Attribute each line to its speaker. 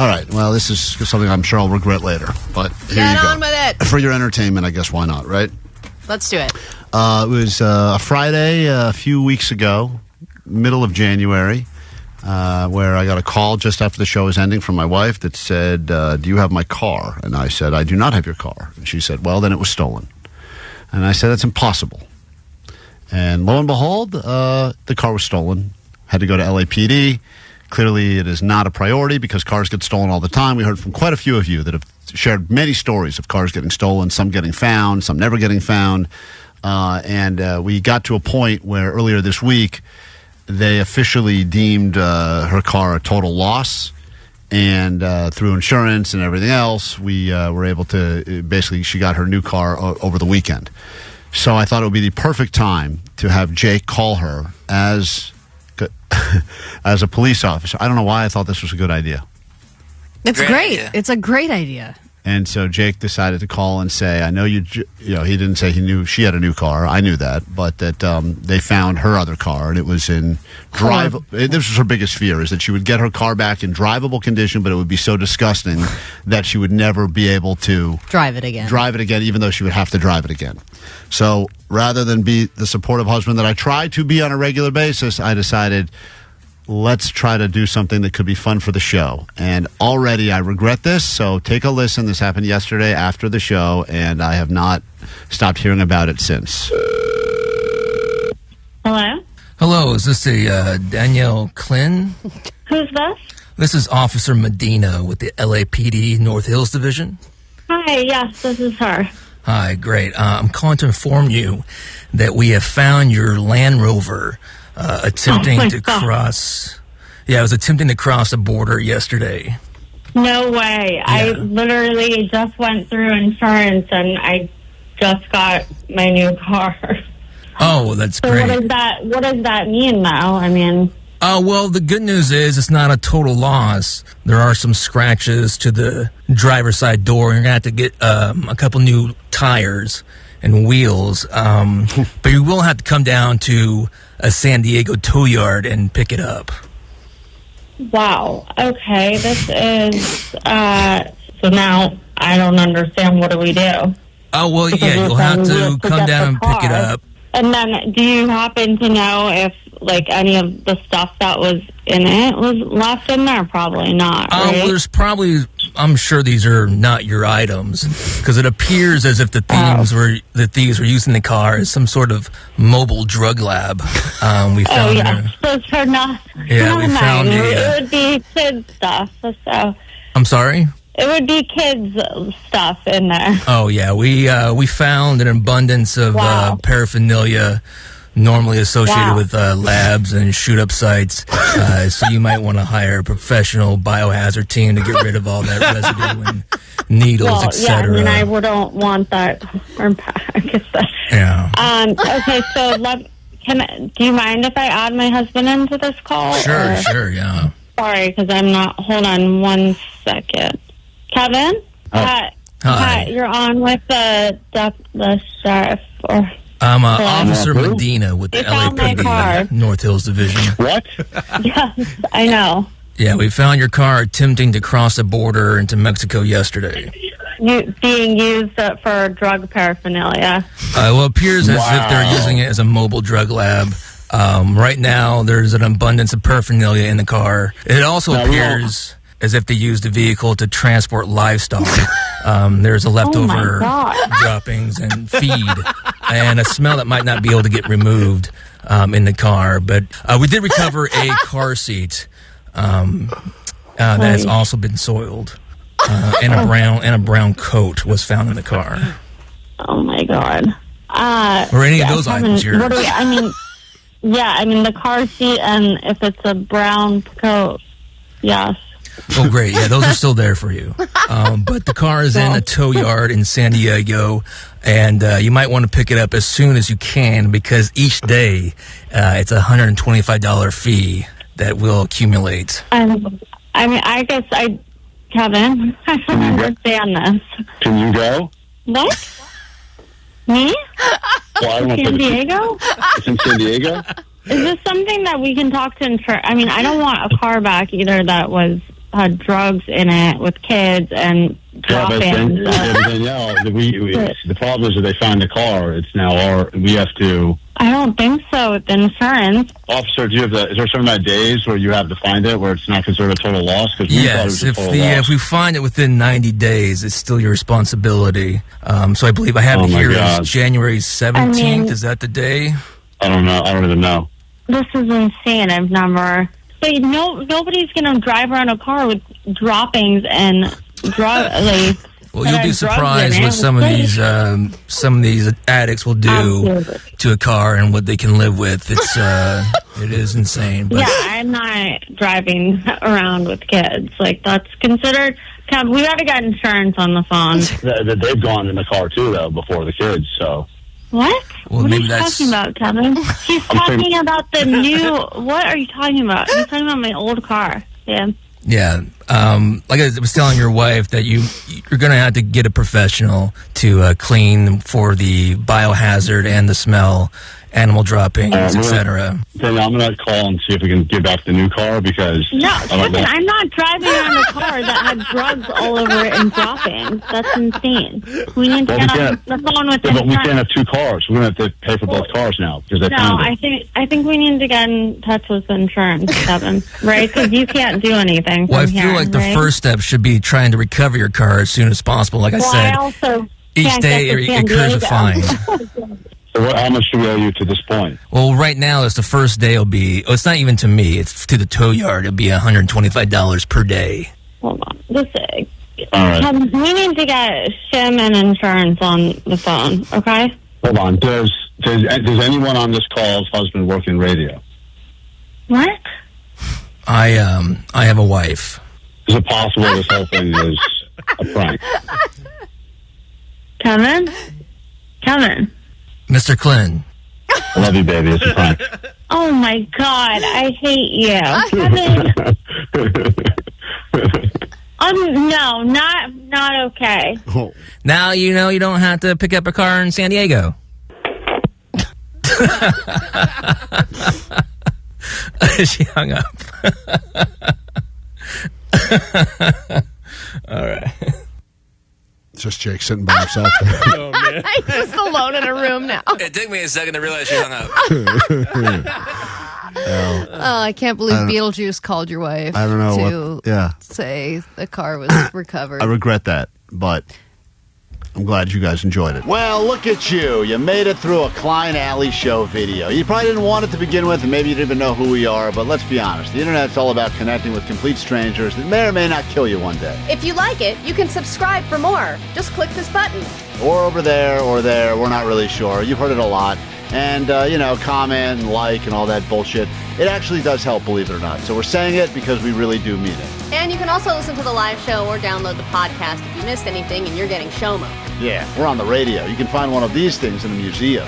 Speaker 1: All right. Well, this is something I'm sure I'll regret later. But here
Speaker 2: Get
Speaker 1: you go.
Speaker 2: on with it.
Speaker 1: For your entertainment, I guess, why not, right?
Speaker 2: Let's do it.
Speaker 1: It was a Friday a few weeks ago, middle of January, where I got a call just after the show was ending from my wife that said, do you have my car? And I said, I do not have your car. And she said, well, then it was stolen. And I said, that's impossible. And lo and behold, the car was stolen. Had to go to LAPD. Clearly, it is not a priority because cars get stolen all the time. We heard from quite a few of you that have shared many stories of cars getting stolen, some getting found, some never getting found. And we got to a point where earlier this week, they officially deemed her car a total loss. And through insurance and everything else, we were able to basically, she got her new car over the weekend. So I thought it would be the perfect time to have Jake call her as a police officer. I don't know why I thought this was a good idea.
Speaker 2: It's great.
Speaker 3: idea.
Speaker 2: It's a great idea.
Speaker 1: And so Jake decided to call and say, I know you know, he didn't say he knew she had a new car. I knew that, but that they found her other car, and it was in this was her biggest fear, is that she would get her car back in drivable condition, but it would be so disgusting that she would never be able to
Speaker 2: Drive it again,
Speaker 1: even though she would have to drive it again. So rather than be the supportive husband that I try to be on a regular basis, I decided, let's try to do something that could be fun for the show. And already I regret this, so take a listen. This happened yesterday after the show, and I have not stopped hearing about it since.
Speaker 4: Hello?
Speaker 3: Hello, is this the Danielle Klein?
Speaker 4: Who's this?
Speaker 3: This is Officer Medina with the LAPD North Hills Division.
Speaker 4: Hi, yes, this is her.
Speaker 3: Hi, great. I'm calling to inform you that we have found your Land Rover attempting to cross. Yeah, it was attempting to cross the border yesterday.
Speaker 4: No way. Yeah. I literally just went through insurance and I just got my new car.
Speaker 3: Oh, that's
Speaker 4: so
Speaker 3: great.
Speaker 4: What does that mean, though? I mean...
Speaker 3: well, the good news is it's not a total loss. There are some scratches to the driver's side door. You're going to have to get a couple new tires and wheels. But you will have to come down to a San Diego tow yard and pick it up.
Speaker 4: Wow. Okay, this is... so now I don't understand. What do we do?
Speaker 3: Oh, well, yeah, you'll have to come down and pick it up.
Speaker 4: And then, do you happen to know if, like, any of the stuff that was in it was left in there? Probably not, right?
Speaker 3: Well, there's probably, I'm sure these are not your items, because it appears as if the thieves were using the car as some sort of mobile drug lab. We found
Speaker 4: those are not.
Speaker 3: Yeah, we found
Speaker 4: it would be kids stuff. So.
Speaker 3: I'm sorry?
Speaker 4: It would be kids' stuff in there.
Speaker 3: Oh, yeah. We found an abundance of paraphernalia normally associated with labs and shoot-up sites. So you might want to hire a professional biohazard team to get rid of all that residue and needles, etc.
Speaker 4: Yeah, I wouldn't want that.
Speaker 3: Yeah.
Speaker 4: Okay, so do you mind if I add my husband into this call?
Speaker 3: Sure, yeah.
Speaker 4: Sorry, because I'm not. Hold on 1 second. Kevin? Hi. You're on with the sheriff.
Speaker 3: I'm Officer Medina with the LAPD North Hills Division.
Speaker 1: What?
Speaker 4: Yes, I know.
Speaker 3: Yeah, we found your car attempting to cross the border into Mexico yesterday.
Speaker 4: Being used for drug paraphernalia.
Speaker 3: Well, it appears as if they're using it as a mobile drug lab. Right now, there's an abundance of paraphernalia in the car. It also appears as if they used the vehicle to transport livestock. There's a leftover droppings and feed and a smell that might not be able to get removed in the car. But we did recover a car seat that has also been soiled. And a brown coat was found in the car.
Speaker 4: Oh, my God.
Speaker 3: Were any of those items yours?
Speaker 4: The car seat and if it's a brown coat, yes.
Speaker 3: Oh, great. Yeah, those are still there for you. But the car is in a tow yard in San Diego, and you might want to pick it up as soon as you can because each day it's a $125 fee that will accumulate.
Speaker 4: I guess Kevin, I don't understand this.
Speaker 5: Can you go?
Speaker 4: What? Me?
Speaker 5: Well,
Speaker 4: San Diego?
Speaker 5: It's in San Diego?
Speaker 4: Is this something that we can talk to insurance? I mean, I don't want a car back either that was had drugs in it with kids and drop-ins.
Speaker 5: Danielle, the problem is that they find the car. It's now we have to.
Speaker 4: I don't think so with insurance.
Speaker 5: Officer, is there certain amount of days where you have to find it where it's not considered a total loss?
Speaker 3: Yes, if we find it within 90 days, it's still your responsibility. So I believe I have it here as January 17th. Is that the day?
Speaker 5: I don't know. I don't even know.
Speaker 4: This is insane. I've never. But nobody's going to drive around a car with droppings and drug.
Speaker 3: Well, you'll be surprised what some of these addicts will do to a car and what they can live with. It's it is insane. But.
Speaker 4: Yeah, I'm not driving around with kids. Like that's considered. We got to get insurance on the phone.
Speaker 5: They've gone in the car too, though, before the kids. So.
Speaker 4: What?
Speaker 3: Well,
Speaker 4: what are you talking about, Kevin? She's talking about the new. What are you talking about? You're talking about my old car. Yeah.
Speaker 3: Yeah. Like I was telling your wife that you're going to have to get a professional to clean for the biohazard and the smell, animal droppings, etc.
Speaker 5: Then I'm going to call and see if we can give back the new car because...
Speaker 4: No, Kevin, I'm not driving around a car that had drugs all over it and droppings. That's insane. We need to get on the phone with them.
Speaker 5: But we can't have two cars. We're going to have to pay for both cars now because they found it.
Speaker 4: I think we need to get in touch with insurance, Kevin, right? Because you can't do anything
Speaker 3: Well, I feel like the first step should be trying to recover your car as soon as possible. Like I said, each day it incurs a fine.
Speaker 5: So how much do we owe you to this point?
Speaker 3: Well, right now, it's the first day will be... Oh, it's not even to me. It's to the tow yard. It'll be $125 per day.
Speaker 4: Hold on. All
Speaker 5: right.
Speaker 4: We need to get Shim and insurance on the phone, okay?
Speaker 5: Hold on. Does anyone on this call's husband work in radio?
Speaker 4: What?
Speaker 3: I have a wife.
Speaker 5: Is it possible this whole thing is a prank?
Speaker 4: Kevin?
Speaker 3: Mr. Klein.
Speaker 5: I love you, baby. It's a prank.
Speaker 4: Oh, my God. I hate you. Kevin. No, not okay.
Speaker 3: Now you know you don't have to pick up a car in San Diego. She hung up. All right.
Speaker 1: It's just Jake sitting by himself there.
Speaker 2: Oh, man. I'm just alone in a room now.
Speaker 3: It took me a second to realize she hung up.
Speaker 2: Oh, I can't believe Beetlejuice called your wife.
Speaker 1: I don't know
Speaker 2: to say the car was recovered.
Speaker 1: I regret that, but I'm glad you guys enjoyed it. Well, look at you. You made it through a Klein Alley Show video. You probably didn't want it to begin with, and maybe you didn't even know who we are, but let's be honest. The internet's all about connecting with complete strangers that may or may not kill you one day.
Speaker 6: If you like it, you can subscribe for more. Just click this button.
Speaker 1: Or over there, or there. We're not really sure. You've heard it a lot. And, comment and like and all that bullshit. It actually does help, believe it or not. So we're saying it because we really do mean it.
Speaker 6: And you can also listen to the live show or download the podcast if you missed anything and you're getting SHOMO.
Speaker 1: Yeah, we're on the radio. You can find one of these things in a museum.